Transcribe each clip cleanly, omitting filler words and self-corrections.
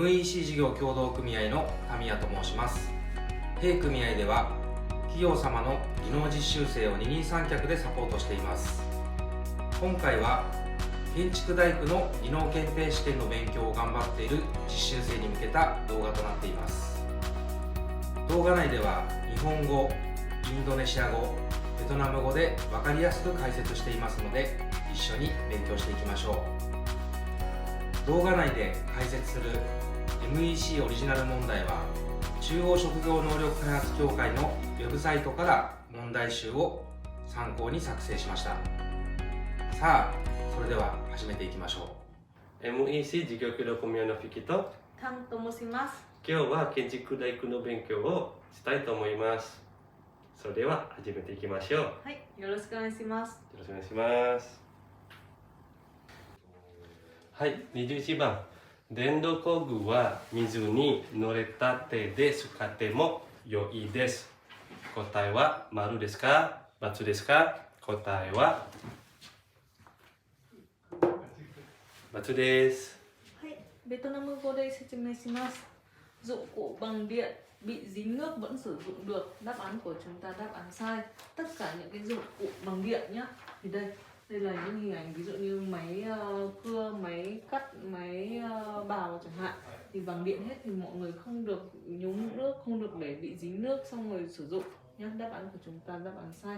MEC 事業協同組合の神谷と申します。弊組合では企業様の技能実習生を二人三脚でサポートしています。今回は建築大工の技能検定試験の勉強を頑張っている実習生に向けた動画となっています。動画内では日本語、インドネシア語、ベトナム語で分かりやすく解説していますので、一緒に勉強していきましょう。動画内で解説する MEC オリジナル問題は中央職業能力開発協会のウェブサイトから問題集を参考に作成しました。さあ、それでは始めていきましょう。MEC 事業協同組合のフィキとタンと申します。今日は建築大工の勉強をしたいと思います。それでは始めていきましょう。はい、よろしくお願いします。よろしくお願いします。はい、21番。電動工具は水に濡れた手で使っても良いです。答えは丸ですか×ですか？答えは×です。はい、ベトナム語で説明します。dụng cụ bằng điện bị dính nước vẫn sử dụng được. Đáp án của chúng ta đáp án sai. Tất cả những cái dụng cụ bằng điện nhá. Thì đây là những hình ảnh ví dụ như máy cưa, máy cắt, máy bào chẳng hạn. Thì bằng điện hết thì mọi người không được nhúng nước, không được để bị dính nước xong rồi sử dụng nhá. Đáp án của chúng ta đáp án sai.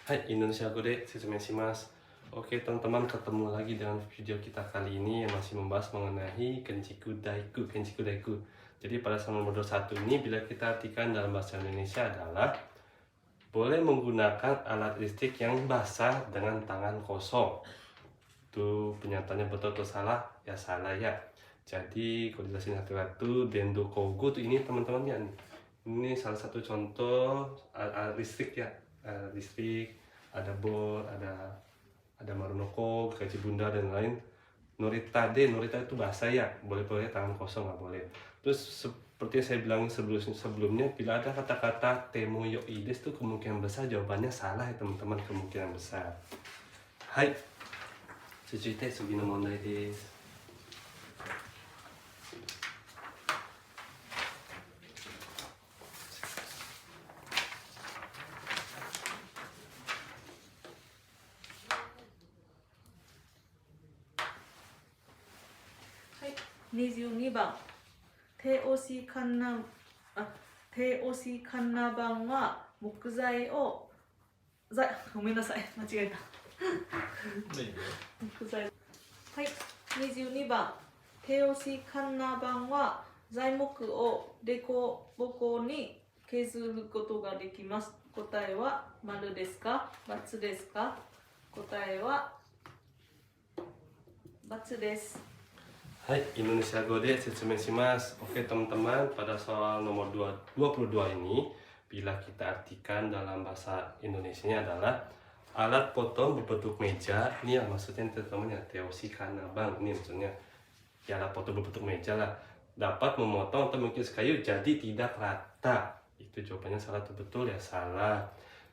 Hai, Indonesia語で説明します。Oke teman-teman, ketemu lagi dengan video kita kali ini yang masih membahas mengenai kenjiku daiku. Jadi pada soal nomor 1 ini bila kita artikan dalam bahasa Indonesia adalah boleh menggunakan alat listrik yang basah dengan tangan kosong. Itu penyataannya betul atau salah? Ya salah ya. Jadi kalau dijelasin satu-satu, dendo kogu tuh ini teman-teman ya. Ini salah satu contoh alat listrik ya. Alat listrik, ada bor, ada marunoko, gaji bunda dan lain. Norita itu basah ya, boleh tangan kosong nggak boleh. Terus seperti yang saya bilang sebelumnya, bila ada kata-kata temo yoides itu kemungkinan besar jawabannya salah ya teman-teman, kemungkinan besar. Hai, sujuite sugi no mondai desu. Hai, 22番。手押しカンナ板は木材をごめんなさい、間違えた木材。はい、22番。手押しカンナ板は材木をデコボコに削ることができます。答えは丸ですか×ですか？答えは×です。Hai, Indonesia語で説明します。Oke teman-teman, pada soal nomor 22 ini, bila kita artikan dalam bahasa Indonesianya adalah alat potong berbentuk meja. Ini ya maksudnya teman-teman ya, teosi kanabang. Ini maksudnya ya alat potong berbentuk meja lah. Dapat memotong atau mengikis kayu jadi tidak rata. Itu jawabannya salah atau betul ya salah.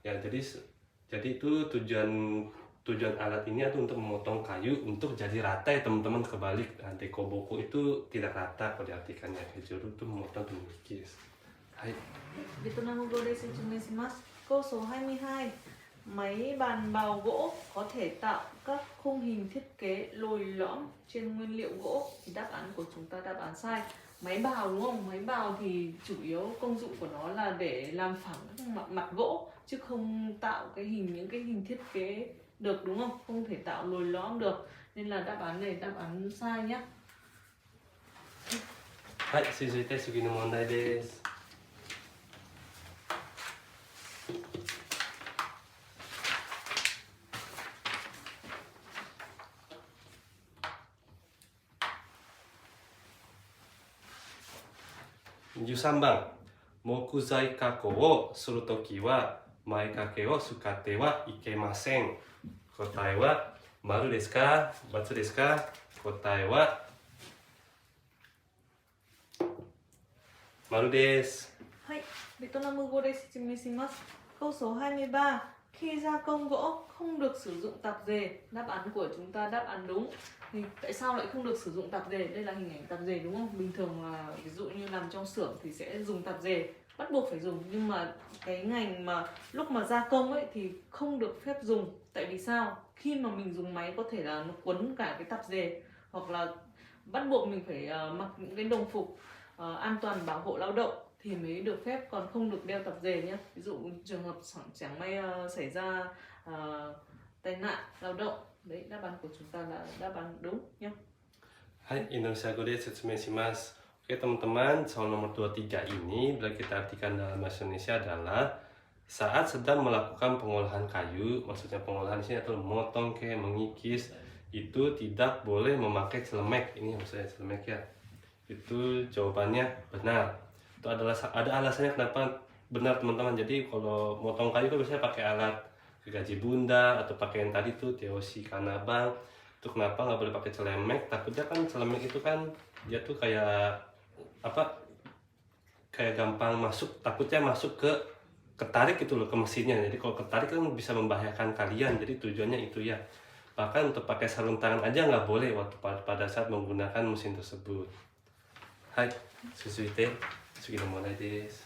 Ya jadi itu tujuan alat ini adalah untuk memotong kayu untuk jadi rata ya teman-teman, kebalik. Nah, dekoboko itu tidak rata kalau diartikannya. Kejuru itu memotong atau mengikis. Hai. ベトナム語で説明します。câu số 22. Máy bàn bào gỗ có thể tạo các khung hình thiết kế lồi lõm trên nguyên liệu gỗ. Thì đáp án của chúng ta đáp án sai. Máy bào đúng không? Máy bào thì chủ yếu công dụng của nó là để làm phẳng các mặt gỗ chứ không tạo những cái hình thiết kế được đúng không? Không thể tạo lồi lõm được. Nên là đáp án này đáp án sai nhé. Hai, suzuite sugi no mondai desu. Jusambang, mokuzai kako wo suru toki wa maekake wo tsukatte wa ikemasen. Kotae wa maru desu ka? Batsu desu ka? Kotae wa maru desu. はい、ベトナム語で説明します。câu số 23. Khi gia công gỗ không được sử dụng tạp dề. Đáp án của chúng ta đáp án đúng. Thì tại sao lại không được sử dụng tạp dề? Đây là hình ảnh tạp dề đúng không? Bình thường là ví dụ như làm trong xưởng thì sẽ dùng tạp dề, bắt buộc phải dùng. Nhưng mà cái ngành mà lúc mà gia công ấy thì không được phép dùng. Tại vì sao? Khi mà mình dùng máy có thể là nó quấn cả cái tạp dề, hoặc là bắt buộc mình phải mặc những cái đồng phục an toàn bảo hộ lao động thì mới được phép, còn không được đeo tạp dề nhé. Ví dụ trường hợp chẳng may xảy ra tai nạn lao động. Đấy, đáp án của chúng ta là đáp án đúng nhé. Hai, Indonesia Gode Setsumishimasu. Oke teman-teman, soal nomor 23 ini bila kita artikan dalam bahasa Indonesia adalah saat sedang melakukan pengolahan kayu, maksudnya pengolahan di sini adalah memotong, mengikis, itu tidak boleh memakai celemek. Ini maksudnya celemek ya. Itu jawabannya benar. Itu adalah ada alasannya kenapa benar teman-teman. Jadi kalau motong kayu kan biasanya pakai alat gergaji bundar atau pakai yang tadi tuh Teoshi Kanabang. Itu kenapa nggak boleh pakai celemek? Takutnya kan celemek itu kan dia tuh kayak apa? Kayak gampang masuk, takutnya masuk ke ketarik gitu loh ke mesinnya. Jadi kalau ketarik kan bisa membahayakan kalian. Jadi tujuannya itu ya. Bahkan untuk pakai sarung tangan aja nggak boleh waktu pada saat menggunakan mesin tersebut. Hai, susuite, suginomone desu.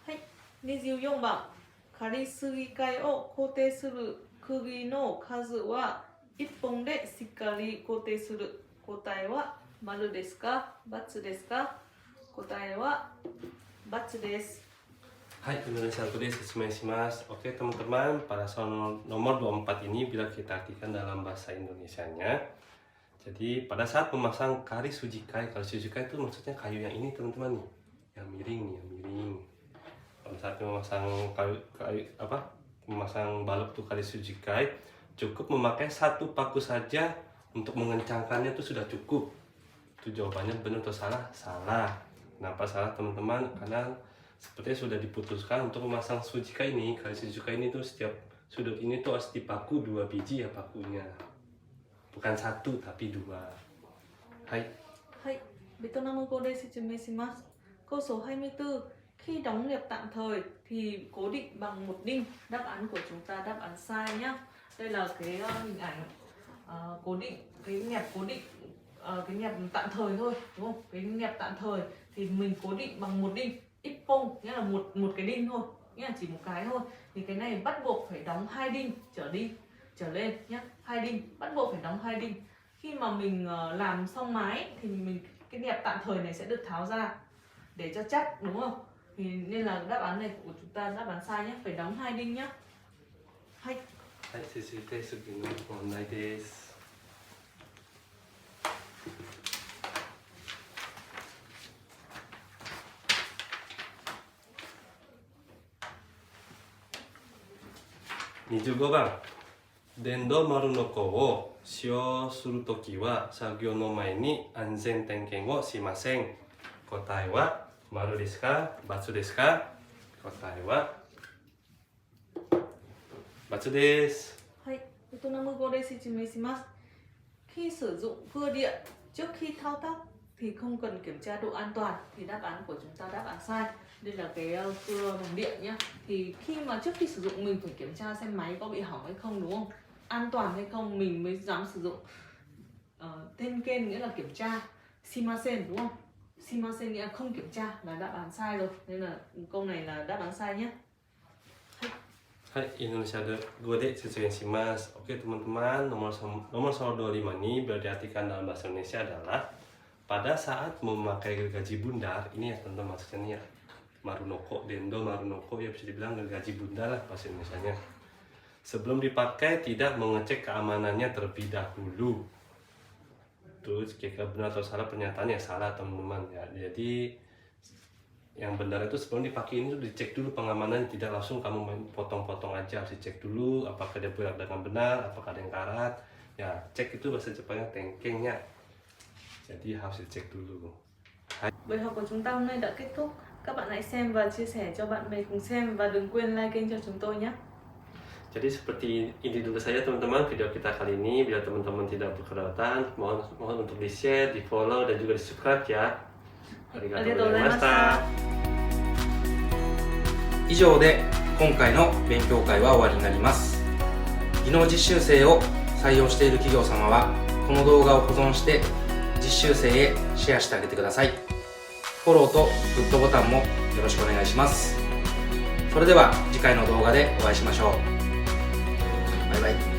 はい、24番。刈りすぎ貝を固定する釘の数は1本でしっかり固定する。答えは丸ですか×ですか？答えは×です。Hai, Indonesia Gode Setsumishimasu. Oke teman-teman, pada soal nomor 24 ini bila kita artikan dalam bahasa Indonesianya, jadi pada saat memasang kari sujikai itu maksudnya kayu yang ini teman-teman nih, yang miring nih, yang miring. Pada saat memasang memasang balok tuh kari sujikai, cukup memakai satu paku saja untuk mengencangkannya itu sudah cukup. Itu jawabannya benar atau salah? Salah. Kenapa salah teman-teman? Karena sepertinya sudah diputuskan untuk memasang sujikai ini, kari sujikai ini tuh setiap sudut ini tuh harus dipaku 2 biji ya pakunya. Bukan 1 tapi 2. Hai. Hai, Việt Nam cô đây sẽ chứng minh xin mas. Câu số 24. Khi đóng liệp tạm thời thì cố định bằng một đinh. Đáp án của chúng ta đáp án sai nhá. Đây là cái hình ảnh cố định, cái nẹp cố định, cái nẹp tạm thời thôi, đúng không? Cái nẹp tạm thời thì mình cố định bằng một đinh, ít pông, nghĩa là một cái đinh thôi, nghĩa là chỉ một cái thôi. Thì cái này bắt buộc phải đóng 2 đinh trở lên nhé, 2 đinh, bắt buộc phải đóng 2 đinh. Khi mà mình làm xong mái thì cái nẹp tạm thời này sẽ được tháo ra để cho chắc, đúng không? Thì nên là đáp án này của chúng ta đáp án sai nhé, phải đóng 2 đinh nhé. Hai. Hai, susuite suginomone desu. bang. Dendo maru no ko wo shio suru toki wa sagyou no mae ni anzen tenken wo shimasen. Kotae wa maru desu ka? Batsu desu ka? Kotae wa batsu desu. Hai, Việt Nam cô đây xin chứng minh xin mas. Khi sử dụng cưa điện trước khi thao tác thì không cần kiểm tra độ an toàn, thì đáp án của chúng ta đáp án sai. Đây là cái cưa bằng điện nhá. Thì khi mà trước khi sử dụng mình phải kiểm tra xem máy có bị hỏng hay không, đúng không? An toàn hay không mình mới dám sử dụng. Tenken nghĩa là kiểm tra, shimasen đúng không? Shimasen nghĩa là không kiểm tra, là đáp án sai rồi. Nên là câu này là đáp án sai nhé. Hai, Indonesia Gode Setsumishimasu. Oke teman-teman, nomor soal 25 ini bila diartikan dalam bahasa Indonesia adalah pada saat memakai gergaji bundar, ini ya teman-teman maksudnya ya, marunoko, dendo marunoko, ya bisa dibilang gergaji bundar lah bahasa Indonesianya. Sebelum dipakai tidak mengecek keamanannya terlebih dahulu. Terus kira benar atau salah pernyataannya? Salah teman-teman ya. Jadi yang benar itu sebelum dipakai ini tuh dicek dulu pengamanannya, tidak langsung kamu main potong-potong aja, harus dicek dulu apakah dia berat dengan benar, apakah ada yang karat. Ya, cek itu bahasa Jepangnya tenkengnya. Jadi harus dicek dulu. Bài học của chúng ta hôm nay đã kết thúc. Các bạn hãy xem và chia sẻ cho bạn bè cùng xem, và đừng quên like kênh cho chúng tôi nhé. Jadi seperti ini dulu saja teman-teman video kita kali ini. Bila teman-teman tidak berkeberatan, mohon untuk di share, di follow, dan juga di subscribe ya. Arigatou gozaimashita. 以上で今回の勉強会は終わりになります。技能実習生を採用している企業様はこの動画を保存して実習生へシェアしてあげてください。フォローとグッドボタンもよろしくお願いします。それでは次回の動画でお会いしましょう。バイバイ。